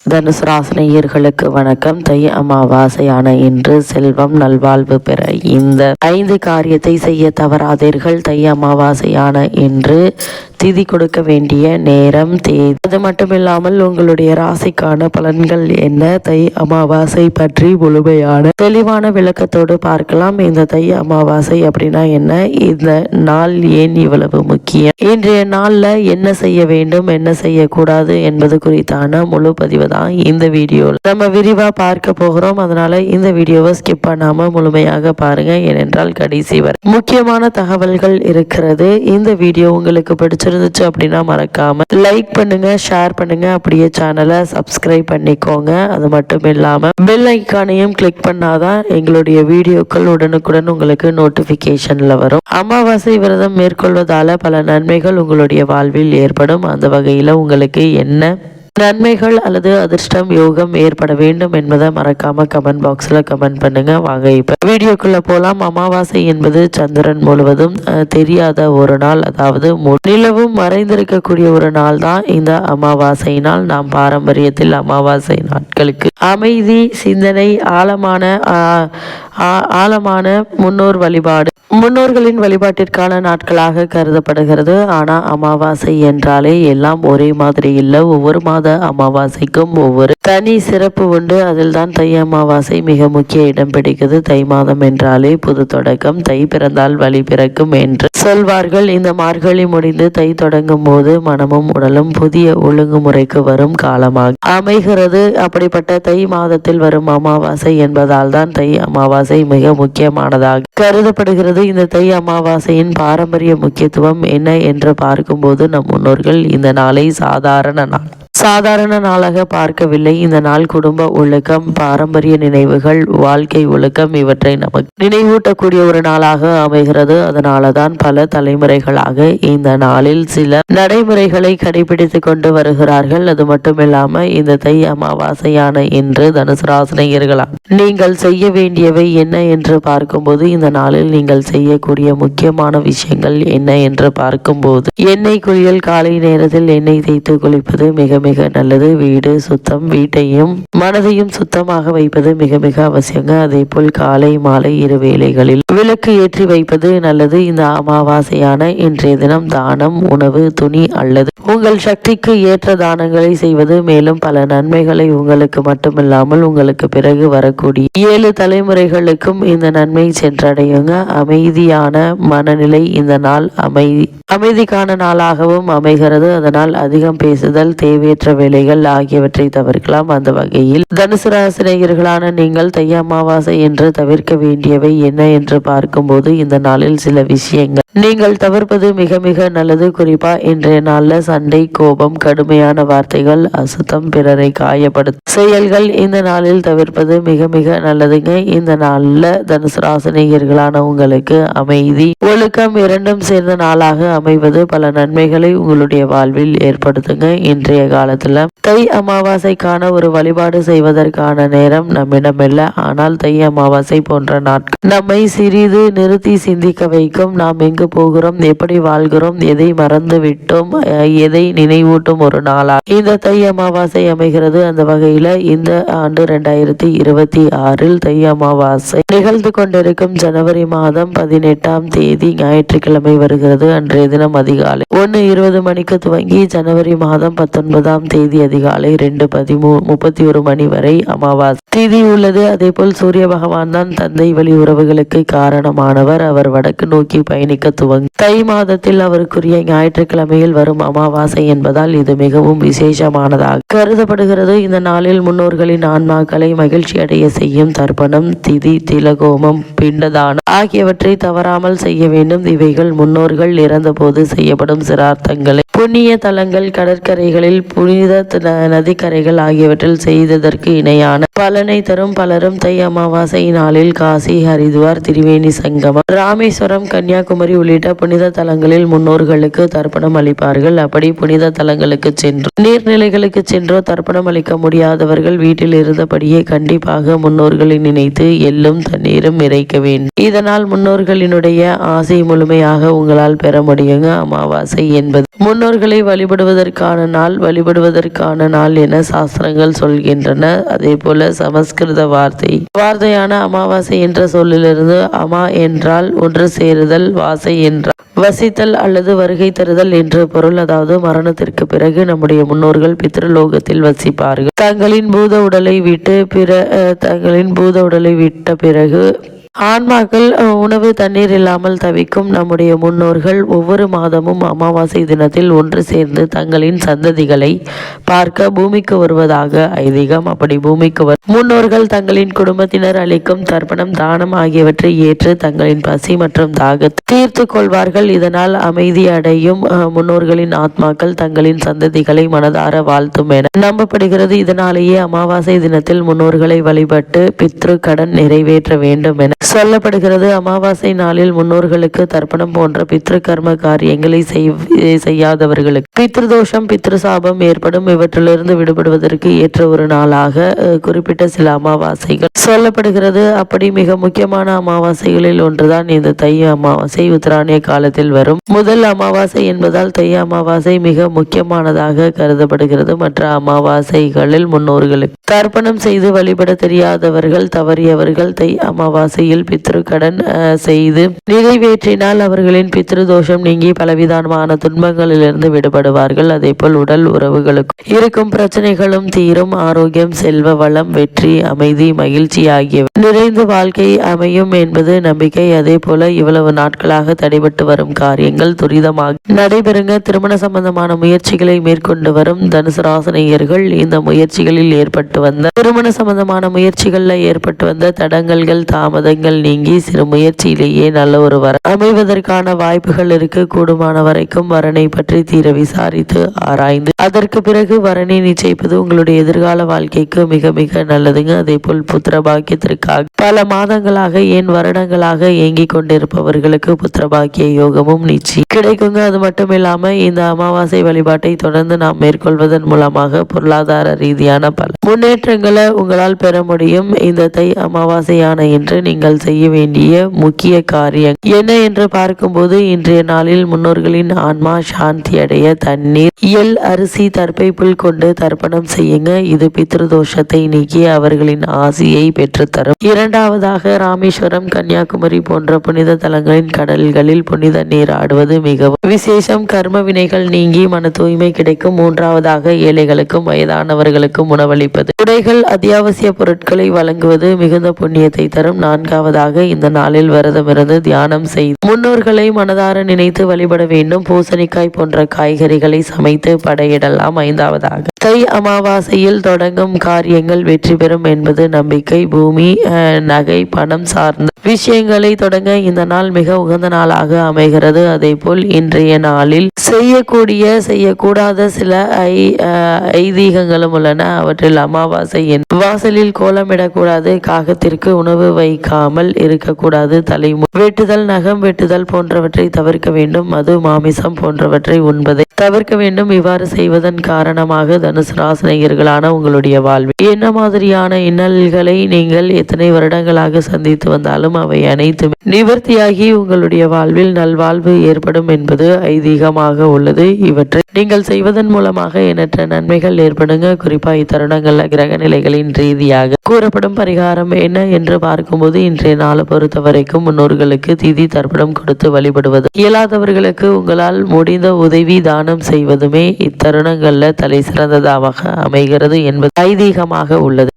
தனுசு ராசினியர்களுக்கு வணக்கம். தை அமாவாசையான இன்று செல்வம் நல்வாழ்வு பெற இந்த 5 காரியத்தை செய்ய தவறாதீர்கள். தை அமாவாசையான இன்று திதி கொடுக்க வேண்டிய நேரம், தேதி, அது மட்டுமில்லாமல் உங்களுடைய ராசிக்கான பலன்கள் என்ன, தை அமாவாசை பற்றி முழுமையான தெளிவான விளக்கத்தோடு பார்க்கலாம். இந்த தை அமாவாசை அப்படின்னா என்ன, இந்த நாள் ஏன் இவ்வளவு முக்கியம், இன்றைய நாள்ல என்ன செய்ய வேண்டும், என்ன செய்யக்கூடாது என்பது குறித்தான முழு பதிவு தான் இந்த வீடியோவில் நம்ம விரிவா பார்க்க போகிறோம். அதனால இந்த வீடியோவை ஸ்கிப் பண்ணாம முழுமையாக பாருங்க, ஏனென்றால் கடைசி வரை முக்கியமான தகவல்கள் இருக்கிறது. இந்த வீடியோ உங்களுக்கு பிடிச்சிருந்துச்சு அப்படின்னா மறக்காம லைக் பண்ணுங்க, ஷேர் பண்ணுங்க, அப்படியே சேனலை சப்ஸ்கிரைப் பண்ணிக்கோங்க. அது மட்டும் இல்லாம பெல் ஐக்கானையும் கிளிக் பண்ணாதான் எங்களுடைய வீடியோக்கள் உடனுக்குடன் உங்களுக்கு நோட்டிபிகேஷன்ல வரும். அமாவாசை விரதம் மேற்கொள்வதால பல நன்மைகள் உங்களுடைய வாழ்வில் ஏற்படும். அந்த வகையில உங்களுக்கு என்ன நன்மைகள் அல்லது அதிர்ஷ்டம், யோகம் ஏற்பட வேண்டும் என்பதை மறக்காம கமெண்ட் பாக்ஸ்ல கமெண்ட் பண்ணுங்க. வாங்க இப்ப வீடியோக்குள்ள போலாம். அமாவாசை என்பது சந்திரன் முழுவதும் தெரியாத ஒரு நாள், அதாவது நிலவும் மறைந்திருக்கக்கூடிய ஒரு நாள் தான் இந்த அமாவாசை நாள். நாம் பாரம்பரியத்தில் அமாவாசை நாட்களுக்கு அமைதி, சிந்தனை, ஆழமான முன்னோர் வழிபாடு, முன்னோர்களின் வழிபாட்டிற்கான நாட்களாக கருதப்படுகிறது. ஆனா அமாவாசை என்றாலே எல்லாம் ஒரே மாதிரி இல்லை. ஒவ்வொரு மாத அமாவாசைக்கும் ஒவ்வொரு தனி சிறப்பு உண்டு. அதில் தான் தை அமாவாசை மிக முக்கிய இடம் பிடிக்குது. தை மாதம் என்றாலே புது தொடக்கம், தை பிறந்தால் வழி பிறக்கும் என்று சொல்வார்கள். இந்த மார்கழி முடிந்து தை தொடங்கும் போது மனமும் உடலும் புதிய ஒழுங்குமுறைக்கு வரும் காலமாக அமைகிறது. அப்படிப்பட்ட தை மாதத்தில் வரும் அமாவாசை என்பதால் தான் தை அமாவாசை மிக முக்கியமானதாக கருதப்படுகிறது. இந்த தை அமாவாசையின் பாரம்பரிய முக்கியத்துவம் என்ன என்று பார்க்கும்போது நம் முன்னோர்கள் இந்த நாளை சாதாரண நாளாக பார்க்கவில்லை. இந்த நாள் குடும்ப ஒழுக்கம், பாரம்பரிய நினைவுகள், வாழ்க்கை ஒழுக்கம் இவற்றை நமக்கு நினைவூட்டக்கூடிய ஒரு நாளாக அமைகிறது. அதனாலதான் பல தலைமுறைகளாக இந்த நாளில் சில நடைமுறைகளை கடைபிடித்து கொண்டு வருகிறார்கள். அது மட்டுமில்லாம இந்த தை அமாவாசையான இன்று தனுசு ராசினியர்களால் நீங்கள் செய்ய வேண்டியவை என்ன என்று பார்க்கும்போது, இந்த நாளில் நீங்கள் செய்யக்கூடிய முக்கியமான விஷயங்கள் என்ன என்று பார்க்கும்போது, எண்ணெய் குளியல், காலை நேரத்தில் எண்ணெய் தேய்த்து குளிப்பது மிக மிக நல்லது. வீடு சுத்தம், வீட்டையும் மனதையும் சுத்தமாக வைப்பது மிக மிக அவசியங்க. அதே போல் காலை மாலை இரு வேளைகளில் விளக்கு ஏற்றி வைப்பது நல்லது. இந்த அமாவாசையான இன்றைய தினம் தானம், உணவு, துணி அல்லது உங்கள் சக்திக்கு ஏற்ற தானங்களை செய்வது மேலும் பல நன்மைகளை உங்களுக்கு மட்டுமில்லாமல் உங்களுக்கு பிறகு வரக்கூடிய 7 தலைமுறைகளுக்கும் இந்த நன்மை சென்றடையுங்க. அமைதியான மனநிலை இந்த நாள் அமைதிக்கான நாளாகவும் அமைகிறது. அதனால் அதிகம் பேசுதல், தேவையற்ற வேலைகள் ஆகியவற்றை தவிர்க்கலாம். அந்த வகையில் தனுசு ராசினியர்களான நீங்கள் தை அமாவாசை என்று தவிர்க்க வேண்டியவை என்ன என்று பார்க்கும்போது, இந்த நாளில் சில விஷயங்கள் நீங்கள் தவிர்ப்பது மிக மிக நல்லது. குறிப்பா இன்றைய நாள்ல சண்டை, கோபம், கடுமையான வார்த்தைகள், அசுத்தம், பிறரை காயப்படுத்தும் செயல்கள் இந்த நாளில் தவிர்ப்பது மிக மிக நல்லதுங்க. இந்த நாள்ல தனுசு ராசினியர்களான உங்களுக்கு அமைதி, ஒழுக்கம் இரண்டும் சேர்ந்த நாளாக அமைவது பல நன்மைகளை உங்களுடைய வாழ்வில் ஏற்படுத்துங்க. இன்றைய காலத்துல தை அமாவாசைக்கான ஒரு வழிபாடு செய்வதற்கான நேரம் நம்மிடமில்லை. ஆனால் தை அமாவாசை போன்ற நாட்கள் நம்மை சிறிது நிறுத்தி சிந்திக்க வைக்கும். நாம் எங்கு போகிறோம், எப்படி வாழ்கிறோம், எதை மறந்து விட்டோம், எதை நினைவூட்டும் ஒரு நாளா இந்த தை அமாவாசை அமைகிறது. அந்த வகையில இந்த ஆண்டு 2026 தை அமாவாசை நிகழ்ந்து கொண்டிருக்கும் ஜனவரி மாதம் 18ஆம் தேதி ஞாயிற்றுக்கிழமை வருகிறது. அன்றைய தினம் அதிகாலை 1:20 மணிக்கு துவங்கி ஜனவரி மாதம் 19ஆம் தேதி அதிகாலை 2:31 மணி வரை அமாவாசை திதி உள்ளது. அதே போல் சூரிய பகவான் தான் தந்தை வழி உறவுகளுக்கு காரணமானவர். அவர் வடக்கு நோக்கி பயணிக்க துவங்கி தை மாதத்தில் அவருக்குரிய ஞாயிற்றுக்கிழமையில் வரும் அமாவாசை என்பதால் இது மிகவும் விசேஷமானதாக கருதப்படுகிறது. இந்த நாளில் முன்னோர்களின் ஆன்மாக்களை மகிழ்ச்சி அடைய செய்யும் தர்ப்பணம், திதி, திலகோமம், பிண்டதானம் ஆகியவற்றை தவறாமல் செய்ய வேண்டும். இவைகள் முன்னோர்கள் இறந்த போது செய்யப்படும் சிரார்த்தங்களை புண்ணிய தலங்கள், கடற்கரைகளில், புனித நதிக்கரைகள் ஆகியவற்றில் செய்ததற்கு இணையான பலனை தரும். பலரும் தை அமாவாசை நாளில் காசி, ஹரித்வார், திரிவேணி சங்கமம், ராமேஸ்வரம், கன்னியாகுமரி உள்ளிட்ட புனித தலங்களில் முன்னோர்களுக்கு தர்ப்பணம் அளிப்பார்கள். அப்படி புனித தலங்களுக்கு சென்றோ, நீர்நிலைகளுக்கு சென்றோ தர்ப்பணம் அளிக்க முடியாதவர்கள் வீட்டில் இருந்தபடியே கண்டிப்பாக முன்னோர்களை நினைத்து எள்ளும் தண்ணீரும் இறைக்க வேண்டும். இதனால் முன்னோர்களினுடைய ஆசை முழுமையாக உங்களால் பெற முடியுங்க. அமாவாசை என்பது முன்னோர்களை வழிபடுவதற்கான நாள் என சாஸ்திரங்கள் சொல்கின்றன. அதே போல சமஸ்கிருத வார்த்தையான அமாவாசை என்ற சொல்லிலிருந்து அமா என்றால் ஒன்று சேருதல், வாசை என்றால் வசித்தல் அல்லது வருகை தருதல் என்று பொருள். அதாவது மரணத்திற்கு பிறகு நம்முடைய முன்னோர்கள் பித்ருலோகத்தில் வசிப்பார்கள். தங்களின் பூத உடலை விட்ட பிறகு ஆன்மாக்கள் உணவு தண்ணீர் இல்லாமல் தவிக்கும் நம்முடைய முன்னோர்கள் ஒவ்வொரு மாதமும் அமாவாசை தினத்தில் ஒன்று சேர்ந்து தங்களின் சந்ததிகளை பார்க்க பூமிக்கு வருவதாக ஐதீகம். அப்படி பூமிக்கு முன்னோர்கள் தங்களின் குடும்பத்தினர் அளிக்கும் தர்ப்பணம், தானம் ஆகியவற்றை ஏற்று தங்களின் பசி மற்றும் தாகத்தை தீர்த்து கொள்வார்கள். இதனால் அமைதி அடையும் முன்னோர்களின் ஆத்மாக்கள் தங்களின் சந்ததிகளை மனதார வாழ்த்தும் என நம்பப்படுகிறது. இதனாலேயே அமாவாசை தினத்தில் முன்னோர்களை வழிபட்டு பித்ரு கடன் நிறைவேற்ற வேண்டும் என சொல்லப்படுகிறது. அமாவாசை நாளில் முன்னோர்களுக்கு தர்ப்பணம் போன்ற பித்ரு கர்ம காரியங்களை செய்யாதவர்களுக்கு பித்ருதோஷம், பித்ருசாபம் ஏற்படும். இவற்றிலிருந்து விடுபடுவதற்கு ஏற்ற ஒரு நாளாக குறிப்பிட்ட சில அமாவாசைகள் சொல்லப்படுகிறது. அப்படி மிக முக்கியமான அமாவாசைகளில் ஒன்றுதான் இந்த தை அமாவாசை. உத்தராயண காலத்தில் வரும் முதல் அமாவாசை என்பதால் தை அமாவாசை மிக முக்கியமானதாக கருதப்படுகிறது. மற்ற அமாவாசைகளில் முன்னோர்களுக்கு தர்ப்பணம் செய்து வழிபட தெரியாதவர்கள், தவறியவர்கள் தை அமாவாசையில் பித்ரு கடன் செய்து நிறைவேற்றினால் அவர்களின் பித்ரு தோஷம் நீங்கி பலவிதமான துன்பங்களிலிருந்து விடுபடுவார்கள். அதே போல் உடல் உறவுகளுக்கு இருக்கும் பிரச்சனைகளும் தீரும். ஆரோக்கியம், செல்வ வளம், வெற்றி, அமைதி, மகிழ்ச்சி ஆகியவை நிறைந்த வாழ்க்கை அமையும் என்பது நம்பிக்கை. அதே போல இவ்வளவு நாட்களாக தடைபட்டு வரும் காரியங்கள் துரிதமாக நடைபெறுங்க. திருமண சம்பந்தமான முயற்சிகளை மேற்கொண்டு வரும் தனுசு ராசினியர்கள் இந்த முயற்சிகளில் ஏற்பட்டு வந்த தடங்கல்கள், தாமதங்கள் நீங்கி சிறு முயற்சியிலேயே நல்ல ஒரு வரம் அமைவதற்கான வாய்ப்புகள் இருக்கு. கூடுமான வரைக்கும் வரனை பற்றி தீர விசாரித்து ஆராய்ந்து அதற்கு பிறகு வரனை நிச்சயிப்பது உங்களுடைய எதிர்கால வாழ்க்கைக்கு மிக மிக நல்லதுங்க. அதே போல் புத்திர பாக்கியத்திற்காக பல மாதங்களாக ஏன் வருடங்களாக ஏங்கிக் கொண்டிருப்பவர்களுக்கு புத்திர பாக்கிய யோகமும் நிச்சயம் கிடைக்குங்க. அது மட்டும் இல்லாம இந்த அமாவாசை வழிபாட்டை தொடர்ந்து நாம் மேற்கொள்வதன் மூலமாக பொருளாதார ரீதியான பல முன்னேற்றங்களை உங்களால் பெற முடியும். இந்த தை அமாவாசையான இன்று நீங்கள் செய்ய வேண்டிய முக்கிய காரியம் என்ன என்று பார்க்கும்போது, இன்றைய நாளில் முன்னோர்களின் ஆன்மா சாந்தி அடைய தண்ணீர், எள், அரிசி, தர்ப்பை புல் கொண்டு தர்ப்பணம் செய்யுங்க. இது பித்ருதோஷத்தை நீக்கி அவர்களின் ஆசியை பெற்றுத்தரும். இரண்டாவதாக ராமேஸ்வரம், கன்னியாகுமரி போன்ற புனித தலங்களின் கடல்களில் புனித நீர் ஆடுவது மிகவும் விசேஷம். கர்ம வினைகள் நீங்கி மன தூய்மை கிடைக்கும். மூன்றாவதாக ஏழைகளுக்கும் வயதானவர்களுக்கும் உணவளிப்பது, உடைகள், அத்தியாவசிய பொருட்களை வழங்குவது மிகுந்த புண்ணியத்தை தரும். நான்காவதாக இந்த நாளில் விரதமிருந்து தியானம் செய்து முன்னோர்களை மனதார நினைத்து வழிபட வேண்டும். பூசணிக்காய் போன்ற காய்கறிகளை சமைத்து படையிடலாம். ஐந்தாவதாக தை அமாவாசையில் தொடங்கும் காரியங்கள் வெற்றி பெறும் என்பது நம்பிக்கை. பூமி, நகை, பணம் சார்ந்த விஷயங்களை தொடங்க இந்த நாள் மிக உகந்த நாளாக அமைகிறது. அதே போல் இன்றைய நாளில் செய்யக்கூடாத சில ஐதீகங்களும் உள்ளன. அவற்றில் அமாவாசை வாசலில் கோலமிடக்கூடாது, காகத்திற்கு உணவு வைக்காமல் இருக்கக்கூடாது, தலை வெட்டுதல், நகம் வெட்டுதல் போன்றவற்றை தவிர்க்க வேண்டும். மது, மாமிசம் போன்றவற்றை உண்பதை தவிர்க்க வேண்டும். இவ்வாறு செய்வதன் காரணமாக தனுசு ராசினியர்களான உங்களுடைய வாழ்வில் என்ன மாதிரியான இன்னல்களை நீங்கள் எத்தனை வருடங்களாக சந்தித்து வந்தாலும் அவை அனைத்துமே நிவர்த்தியாகி உங்களுடைய வாழ்வில் நல்வாழ்வு ஏற்படும் என்பது ஐதீகமாக உள்ளது. இவற்றை நீங்கள் செய்வதன் மூலமாக எண்ணற்ற நன்மைகள் ஏற்படுங்க. குறிப்பா இத்தருணங்கள்ல கிரக நிலைகளின் ரீதியாக கூறப்படும் பரிகாரம் என்ன என்று பார்க்கும்போது, இன்றைய நாளை பொறுத்த வரைக்கும் முன்னோர்களுக்கு திதி தர்ப்பணம் கொடுத்து வழிபடுவது, இயலாதவர்களுக்கு உங்களால் முடிந்த உதவி தானம் செய்வதுமே இத்தருணங்கள்ல தலை சிறந்ததாக அமைகிறது என்பது ஐதீகமாக உள்ளது.